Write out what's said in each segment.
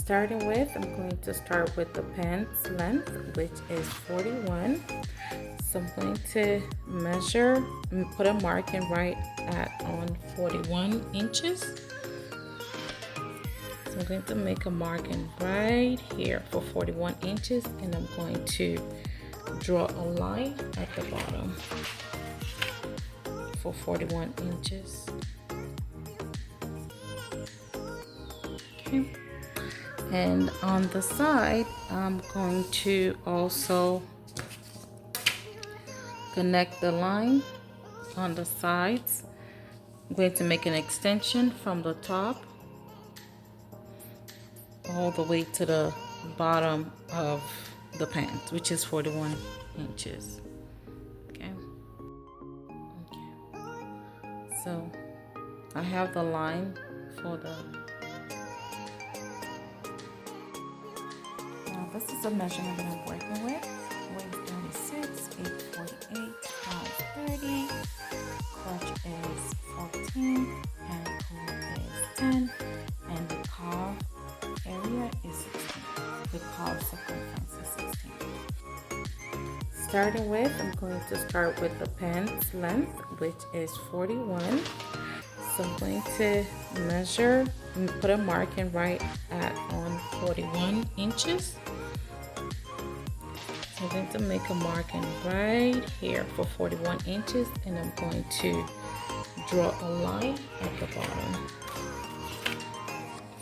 Starting with, I'm going to start with the pants length, which is 41. So I'm going to measure and put a marking right at on 41 inches. So I'm going to make a marking right here for 41 inches, and I'm going to draw a line at the bottom for 41 inches. Okay. And on the side, I'm going to also connect the line on the sides. I'm going to make an extension from the top all the way to the bottom of the pants, which is 41 inches. Okay. So I have the line for the this is a measurement that I'm working with. Weight 36, 848, pounds 30, crotch is 14, ankle is 10, and the calf area is 16. The calf circumference is 16. Starting with, I'm going to start with the pants length, which is 41. So I'm going to measure and put a marking right at on 41 inches. I'm going to make a marking right here for 41 inches, and I'm going to draw a line at the bottom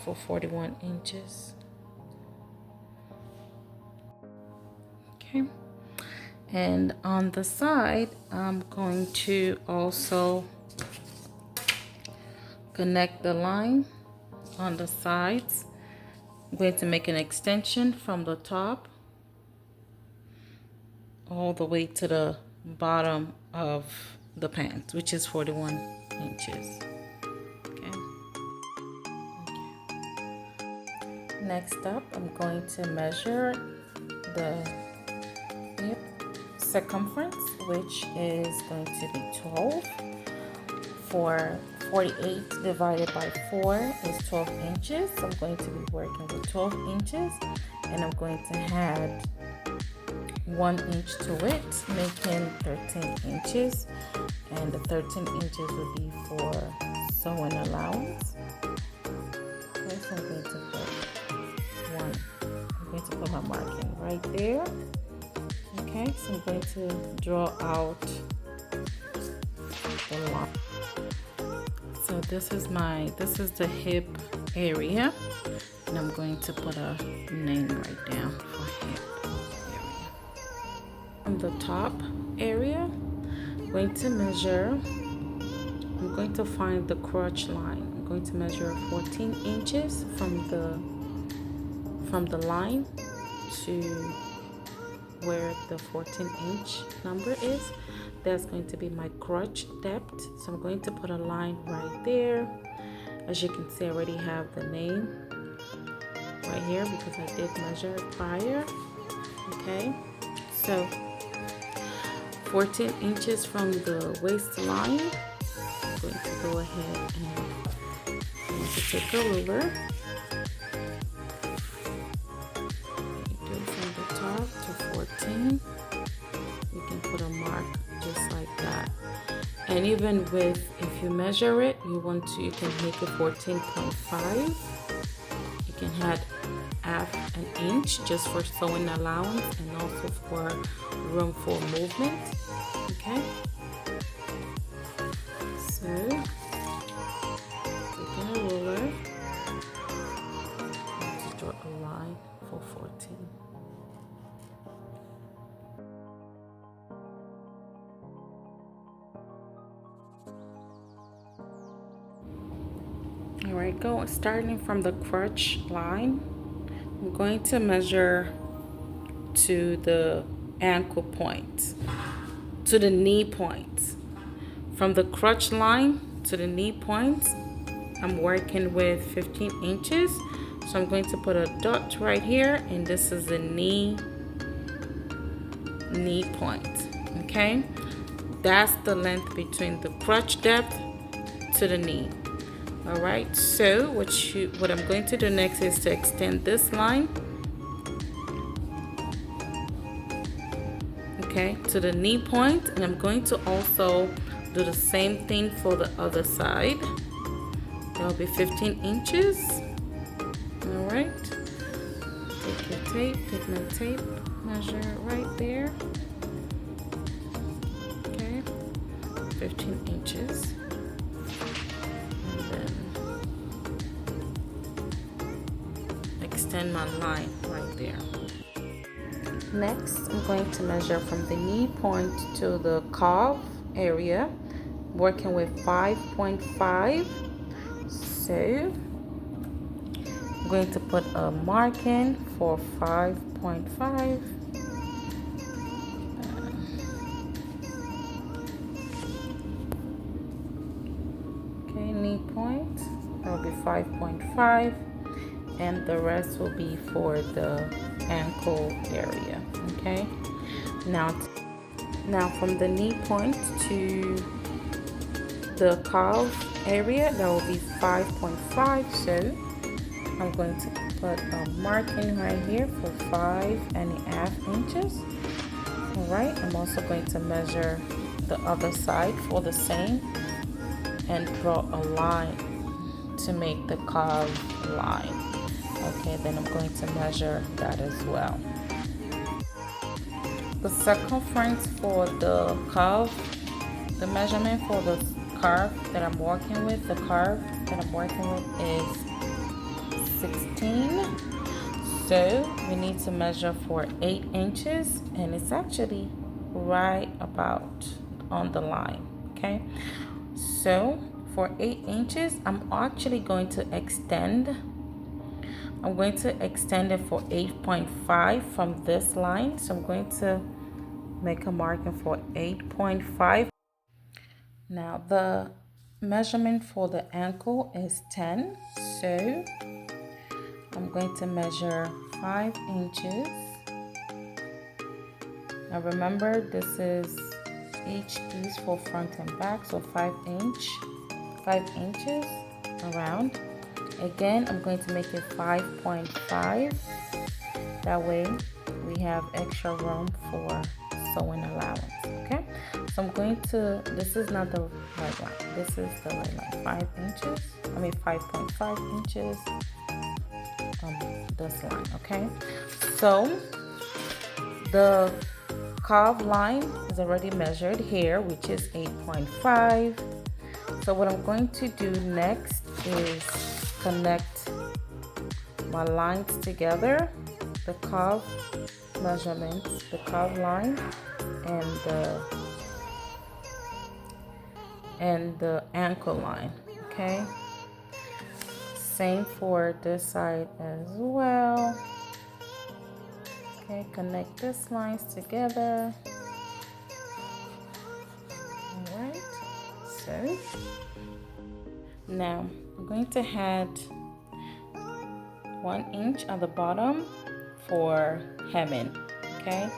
for 41 inches. Okay. And on the side, I'm going to also connect the line on the sides. I'm going to make an extension from the top all the way to the bottom of the pants, which is 41 inches. Okay. Next up, I'm going to measure the hip circumference, which is going to be 12. For 48 divided by 4 is 12 inches. So I'm going to be working with 12 inches, and I'm going to add 1 inch to it, making 13 inches, and the 13 inches will be for sewing allowance. First, I'm going to put my marking right there. Okay, so I'm going to draw out the line. So this is the hip area, and I'm going to put a name right down for hip. From the top area, I'm going to measure, I'm going to find the crotch line. I'm going to measure 14 inches from the line to where the 14-inch number is. That's going to be my crotch depth. So I'm going to put a line right there. As you can see, I already have the name right here because I did measure it prior. Okay, so 14 inches from the waistline. I'm going to go ahead and I'm going to take a ruler. Do from the top to 14. You can put a mark just like that. And even with, if you measure it, you can make it 14.5. You can add half an inch just for sewing allowance and also for room for movement. Okay, so taking a ruler to draw a line for 14. All right, starting from the crotch line, I'm going to measure to the ankle point, to the knee point. From the crotch line to the knee point, I'm working with 15 inches. So I'm going to put a dot right here, and this is the knee point. Okay, that's the length between the crotch depth to the knee. All right, so what I'm going to do next is to extend this line, okay, to the knee point, and I'm going to also do the same thing for the other side. That'll be 15 inches. All right, take your tape, take my tape, measure it right there. Okay, 15 inches. And then extend my line right there. Next, I'm going to measure from the knee point to the calf area, working with 5.5. So I'm going to put a marking for 5.5. Okay, knee point, that will be 5.5, and the rest will be for the ankle area. Okay, now from the knee point to the calf area, that will be 5.5. So I'm going to put a marking right here for 5.5 inches. All right, I'm also going to measure the other side for the same and draw a line to make the calf line. Okay, then I'm going to measure that as well. The circumference for the calf, the measurement for the curve that I'm working with, is 16. So we need to measure for 8 inches, and it's actually right about on the line. Okay, so for 8 inches, I'm actually going to extend. I'm going to extend it for 8.5 from this line. So I'm going to make a marking for 8.5. Now the measurement for the ankle is 10. So I'm going to measure 5 inches. Now remember, this is each piece for front and back. So 5 inches around. Again, I'm going to make it 5.5. That way we have extra room for sewing allowance. Okay, so I'm going to, this is not the right line, this is the right line. 5 inches, 5.5 inches on this line. Okay, so the calf line is already measured here, which is 8.5. So what I'm going to do next is connect my lines together, the calf measurements, the calf line and the ankle line. Okay, same for this side as well. Okay, connect these lines together. All right, so now I'm going to add 1 inch at the bottom for hemming. Okay,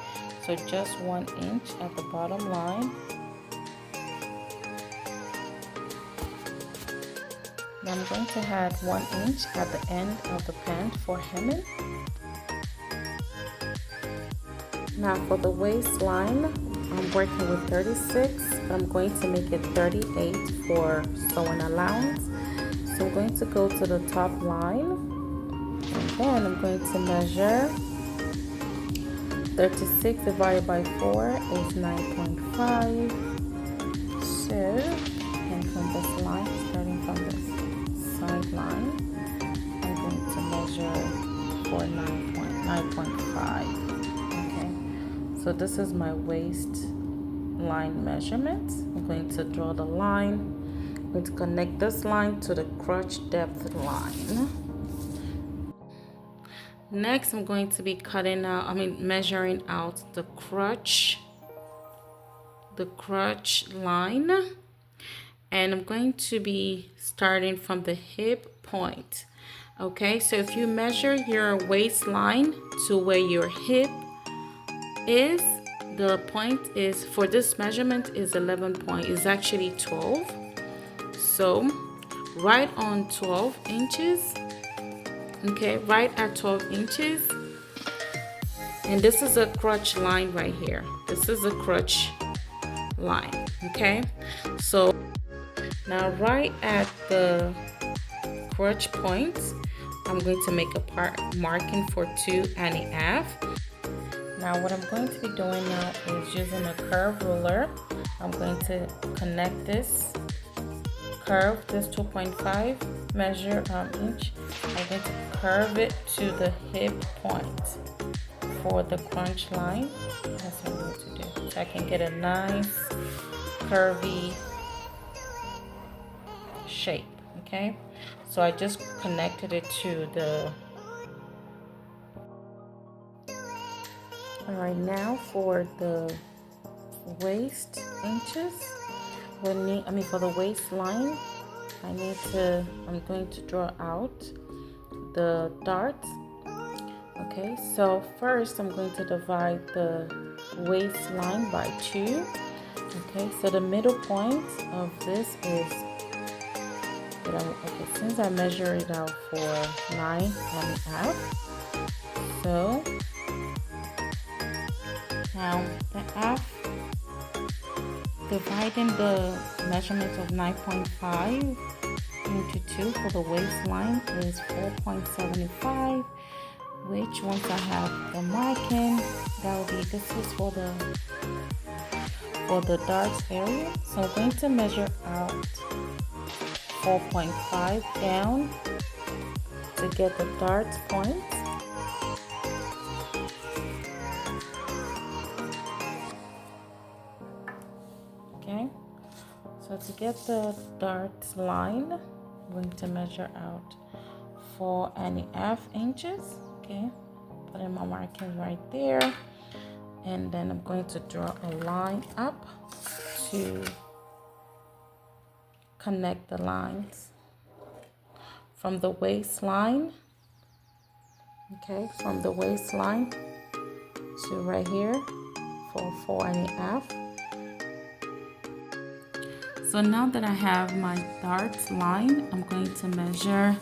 so just 1 inch at the bottom line. Now I'm going to add 1 inch at the end of the pant for hemming. Now for the waistline, I'm working with 36, but I'm going to make it 38 for sewing allowance. So I'm going to go to the top line, and then I'm going to measure 36 divided by 4 is 9.5. So, and from this line, starting from this side line, I'm going to measure for 9.5. So this is my waist line measurement. I'm going to draw the line. I'm going to connect this line to the crotch depth line. Next, I'm going to be measuring out the crotch line. And I'm going to be starting from the hip point. Okay, so if you measure your waistline to where your hip is, the point is for this measurement is 11 point, is actually 12. So right on 12 inches. Okay, right at 12 inches. And this is a crotch line right here. This is a crotch line. Okay, so now right at the crotch point, I'm going to make a marking for 2.5. Now what I'm going to be doing now is using a curve ruler. I'm going to connect this curve, this 2.5 measure inch. I'm going to curve it to the hip point for the crunch line. That's what I'm going to do, so I can get a nice curvy shape. Okay, so I just connected it to the. All right, now for the waist inches, for the waistline, I'm going to draw out the darts. Okay, so first I'm going to divide the waistline by 2. Okay, so the middle point of this is, since I measure it out for 9.5, so now dividing the measurement of 9.5 into 2 for the waistline is 4.75, which once I have the marking, that will be, this is for the darts area. So I'm going to measure out 4.5 down to get the darts point. Okay, so to get the darts line, I'm going to measure out 4.5 inches. Okay, put in my marking right there, and then I'm going to draw a line up to connect the lines from the waistline. Okay, from the waistline to right here for 4.5. So now that I have my darts line, I'm going to measure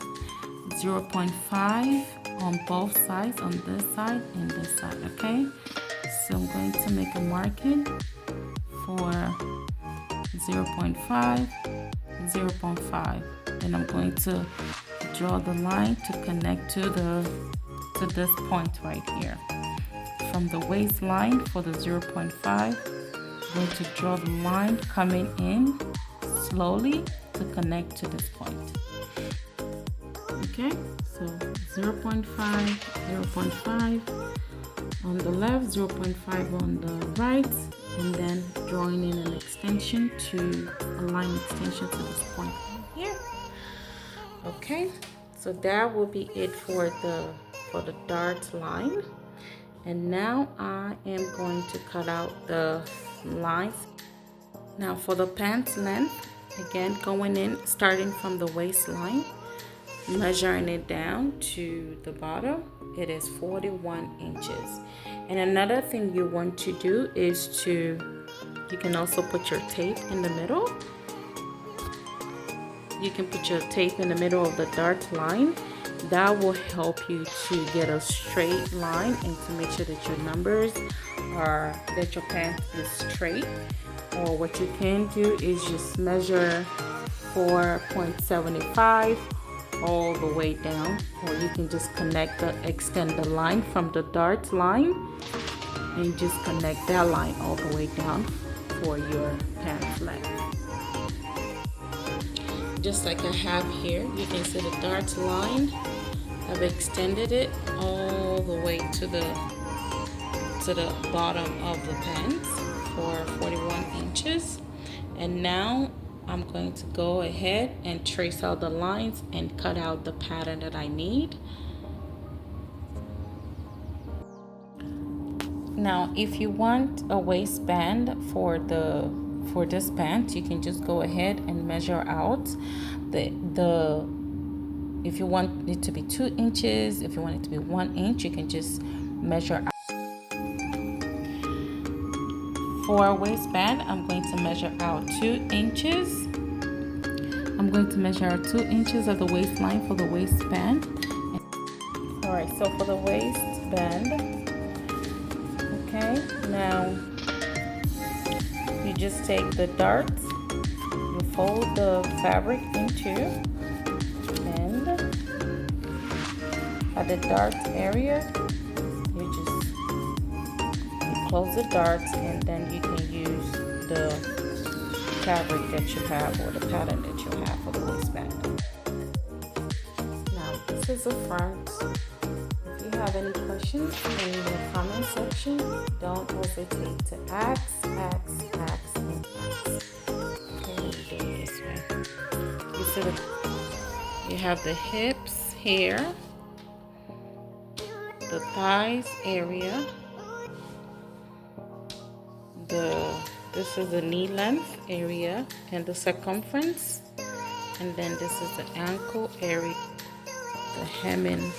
0.5 on both sides, on this side and this side. Okay, so I'm going to make a marking for 0.5, 0.5. Then I'm going to draw the line to connect to this point right here. From the waistline for the 0.5, I'm going to draw the line coming in slowly to connect to this point. Okay, so 0.5, 0.5 on the left, 0.5 on the right, and then drawing in an extension a line extension to this point here. Okay, so that will be it for the dart line. And now I am going to cut out the lines. Now for the pants length, again going in, starting from the waistline, measuring it down to the bottom, it is 41 inches. And another thing you want to do is you can also put your tape in the middle. You can put your tape in the middle of the dart line. That will help you to get a straight line and to make sure that your numbers are, that your pant is straight. Or what you can do is just measure 4.75 all the way down, or you can just extend the line from the dart line and just connect that line all the way down for your pant length. Just like I have here, you can see the dart line. I've extended it all the way to the bottom of the pants for 41 inches. And now I'm going to go ahead and trace out the lines and cut out the pattern that I need. Now, if you want a waistband for this pant, you can just go ahead and measure out if you want it to be 2 inches, if you want it to be 1 inch, you can just measure out. For a waistband, I'm going to measure out 2 inches. I'm going to measure 2 inches of the waistline for the waistband. Alright, so for the waistband, okay, now you just take the darts, you fold the fabric in two, and at the dart area, you close the darts, and then you can use the fabric that you have or the pattern that you have for the waistband. Now this is the front. If you have any questions in the comment section, don't hesitate to ask. Okay, let me do it this way. You see you have the hips here, the thighs area, this is the knee length area and the circumference, and then this is the ankle area, the hemming